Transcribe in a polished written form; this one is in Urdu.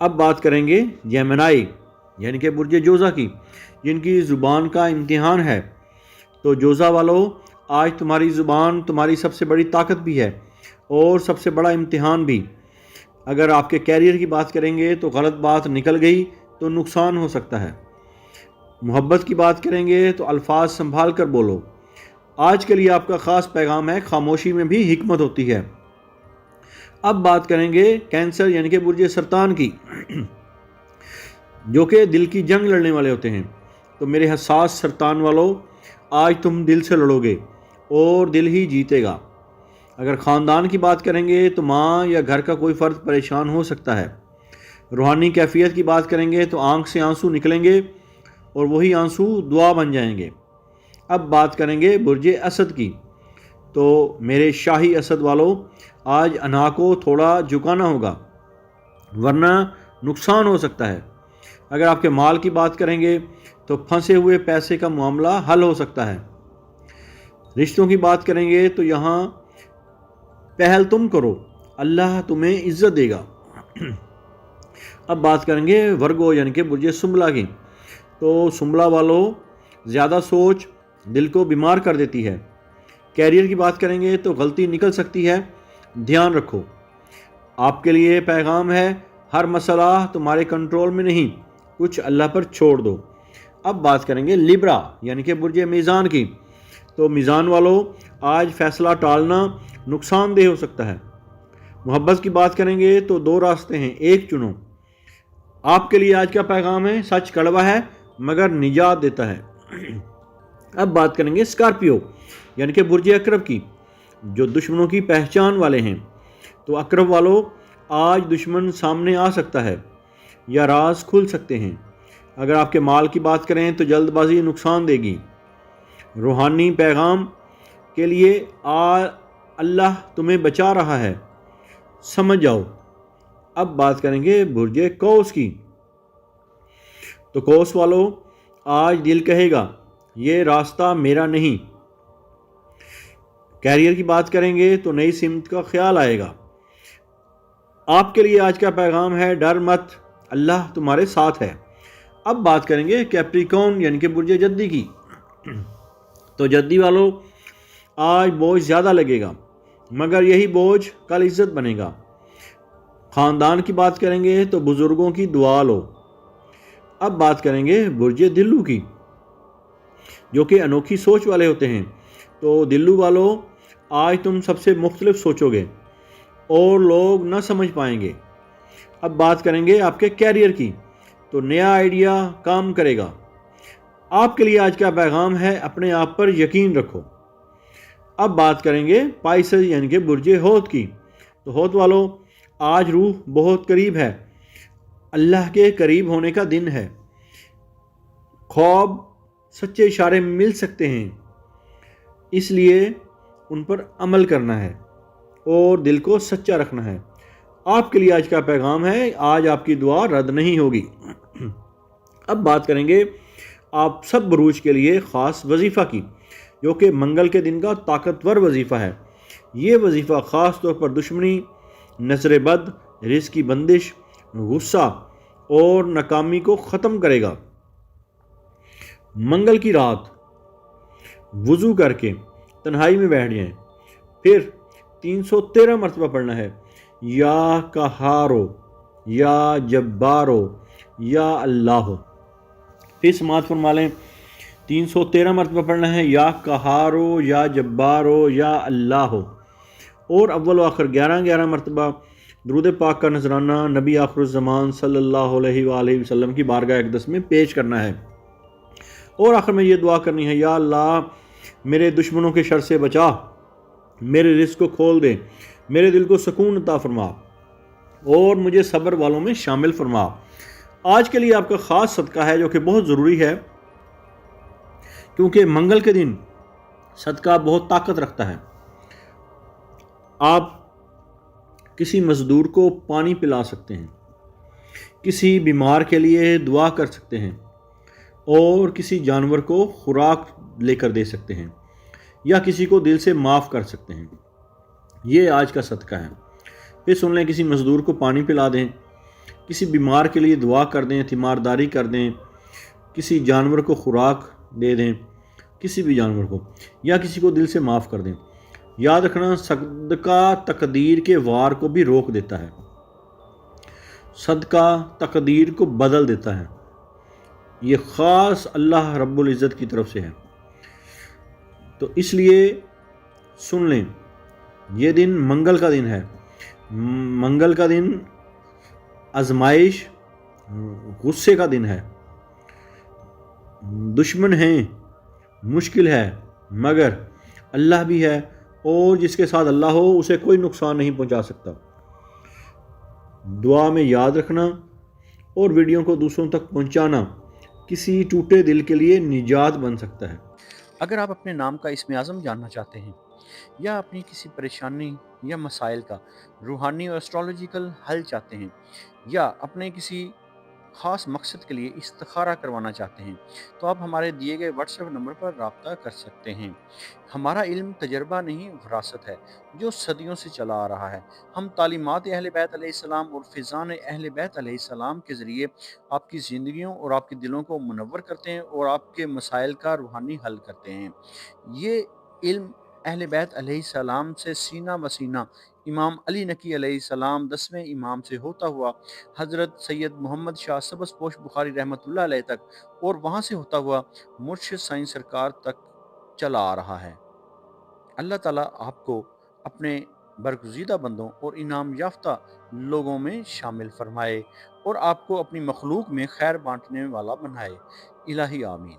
اب بات کریں گے جیمنائی یعنی کہ برج جوزا کی، جن کی زبان کا امتحان ہے۔ تو جوزا والو، آج تمہاری زبان تمہاری سب سے بڑی طاقت بھی ہے اور سب سے بڑا امتحان بھی۔ اگر آپ کے کیریئر کی بات کریں گے تو غلط بات نکل گئی تو نقصان ہو سکتا ہے۔ محبت کی بات کریں گے تو الفاظ سنبھال کر بولو۔ آج کے لیے آپ کا خاص پیغام ہے، خاموشی میں بھی حکمت ہوتی ہے۔ اب بات کریں گے کینسر یعنی کہ برج سرطان کی، جو کہ دل کی جنگ لڑنے والے ہوتے ہیں۔ تو میرے حساس سرطان والو، آج تم دل سے لڑو گے اور دل ہی جیتے گا۔ اگر خاندان کی بات کریں گے تو ماں یا گھر کا کوئی فرد پریشان ہو سکتا ہے۔ روحانی کیفیت کی بات کریں گے تو آنکھ سے آنسو نکلیں گے اور وہی آنسو دعا بن جائیں گے۔ اب بات کریں گے برج اسد کی، تو میرے شاہی اسد والو، آج انا کو تھوڑا جھکانا ہوگا ورنہ نقصان ہو سکتا ہے۔ اگر آپ کے مال کی بات کریں گے تو پھنسے ہوئے پیسے کا معاملہ حل ہو سکتا ہے۔ رشتوں کی بات کریں گے تو یہاں پہل تم کرو، اللہ تمہیں عزت دے گا۔ اب بات کریں گے ورگو یعنی کہ برج سنبلا کی، تو سنبلا والو، زیادہ سوچ دل کو بیمار کر دیتی ہے۔ کیریئر کی بات کریں گے تو غلطی نکل سکتی ہے، دھیان رکھو۔ آپ کے لیے پیغام ہے، ہر مسئلہ تمہارے کنٹرول میں نہیں، کچھ اللہ پر چھوڑ دو۔ اب بات کریں گے لیبرا یعنی کہ برج میزان کی، تو میزان والو، آج فیصلہ ٹالنا نقصان دہ ہو سکتا ہے۔ محبت کی بات کریں گے تو دو راستے ہیں، ایک چنو۔ آپ کے لیے آج کا پیغام ہے، سچ کڑوا ہے مگر نجات دیتا ہے۔ اب بات کریں گے اسکارپیو یعنی کہ برج عقرب کی، جو دشمنوں کی پہچان والے ہیں۔ تو عقرب والو، آج دشمن سامنے آ سکتا ہے یا راز کھل سکتے ہیں۔ اگر آپ کے مال کی بات کریں تو جلد بازی نقصان دے گی۔ روحانی پیغام کے لیے اللہ تمہیں بچا رہا ہے، سمجھ جاؤ۔ اب بات کریں گے برج قوس کی، تو قوس والو، آج دل کہے گا یہ راستہ میرا نہیں۔ کیریئر کی بات کریں گے تو نئی سمت کا خیال آئے گا۔ آپ کے لیے آج کا پیغام ہے، ڈر مت، اللہ تمہارے ساتھ ہے۔ اب بات کریں گے کیپریکون یعنی کہ برج جدی کی، تو جدی والو، آج بوجھ زیادہ لگے گا مگر یہی بوجھ کل عزت بنے گا۔ خاندان کی بات کریں گے تو بزرگوں کی دعا لو۔ اب بات کریں گے برج دلو کی، جو کہ انوکھی سوچ والے ہوتے ہیں۔ تو دلو والو، آج تم سب سے مختلف سوچو گے اور لوگ نہ سمجھ پائیں گے۔ اب بات کریں گے آپ کے کیریئر کی، تو نیا آئیڈیا کام کرے گا۔ آپ کے لیے آج کا پیغام ہے، اپنے آپ پر یقین رکھو۔ اب بات کریں گے پائسز یعنی کہ برج حوت کی، تو حوت والو، آج روح بہت قریب ہے، اللہ کے قریب ہونے کا دن ہے۔ خواب سچے اشارے مل سکتے ہیں، اس لیے ان پر عمل کرنا ہے اور دل کو سچا رکھنا ہے۔ آپ کے لیے آج کا پیغام ہے، آج آپ کی دعا رد نہیں ہوگی۔ اب بات کریں گے آپ سب بروج کے لیے خاص وظیفہ کی، جو کہ منگل کے دن کا طاقتور وظیفہ ہے۔ یہ وظیفہ خاص طور پر دشمنی، نظر بد، رزق کی بندش، غصہ اور ناکامی کو ختم کرے گا۔ منگل کی رات وضو کر کے تنہائی میں بیٹھ جائیں، پھر 313 مرتبہ پڑھنا ہے، یا قہارو، یا جبارو، یا اللہ۔ پھر سماعت فرما لیں، 313 مرتبہ پڑھنا ہے، یا قہارو، یا جبارو، یا اللہ، اور اول و آخر 11 مرتبہ درود پاک کا نذرانہ نبی آخر الزمان صلی اللہ علیہ وآلہ وسلم کی بارگاہ اقدس میں پیش کرنا ہے، اور آخر میں یہ دعا کرنی ہے، یا اللہ میرے دشمنوں کے شر سے بچا، میرے رزق کو کھول دے، میرے دل کو سکون عطا فرما اور مجھے صبر والوں میں شامل فرما۔ آج کے لیے آپ کا خاص صدقہ ہے جو کہ بہت ضروری ہے، کیونکہ منگل کے دن صدقہ بہت طاقت رکھتا ہے۔ آپ کسی مزدور کو پانی پلا سکتے ہیں، کسی بیمار کے لیے دعا کر سکتے ہیں، اور کسی جانور کو خوراک لے کر دے سکتے ہیں، یا کسی کو دل سے معاف کر سکتے ہیں۔ یہ آج کا صدقہ ہے۔ پھر سن لیں، کسی مزدور کو پانی پلا دیں، کسی بیمار کے لیے دعا کر دیں، تیمارداری کر دیں، کسی جانور کو خوراک دے دیں، کسی بھی جانور کو، یا کسی کو دل سے معاف کر دیں۔ یاد رکھنا صدقہ تقدیر کے وار کو بھی روک دیتا ہے، صدقہ تقدیر کو بدل دیتا ہے، یہ خاص اللہ رب العزت کی طرف سے ہے۔ تو اس لیے سن لیں، یہ دن منگل کا دن ہے، منگل کا دن آزمائش، غصے کا دن ہے، دشمن ہیں، مشکل ہے، مگر اللہ بھی ہے، اور جس کے ساتھ اللہ ہو اسے کوئی نقصان نہیں پہنچا سکتا۔ دعا میں یاد رکھنا اور ویڈیو کو دوسروں تک پہنچانا کسی ٹوٹے دل کے لیے نجات بن سکتا ہے۔ اگر آپ اپنے نام کا اسم اعظم جاننا چاہتے ہیں یا اپنی کسی پریشانی یا مسائل کا روحانی اور اسٹرالوجیکل حل چاہتے ہیں، یا اپنے کسی خاص مقصد کے لیے استخارہ کروانا چاہتے ہیں، تو آپ ہمارے دیے گئے واٹس ایپ نمبر پر رابطہ کر سکتے ہیں۔ ہمارا علم تجربہ نہیں، وراثت ہے جو صدیوں سے چلا آ رہا ہے۔ ہم تعلیمات اہل بیت علیہ السلام اور فیضان اہل بیت علیہ السلام کے ذریعے آپ کی زندگیوں اور آپ کے دلوں کو منور کرتے ہیں اور آپ کے مسائل کا روحانی حل کرتے ہیں۔ یہ علم اہل بیت علیہ السلام سے سینہ بسینہ امام علی نقی علیہ السلام 10ویں امام سے ہوتا ہوا حضرت سید محمد شاہ سبز پوش بخاری رحمۃ اللہ علیہ تک، اور وہاں سے ہوتا ہوا مرشد سائیں سرکار تک چلا آ رہا ہے۔ اللہ تعالیٰ آپ کو اپنے برگزیدہ بندوں اور انعام یافتہ لوگوں میں شامل فرمائے اور آپ کو اپنی مخلوق میں خیر بانٹنے والا بنائے۔ الہی آمین۔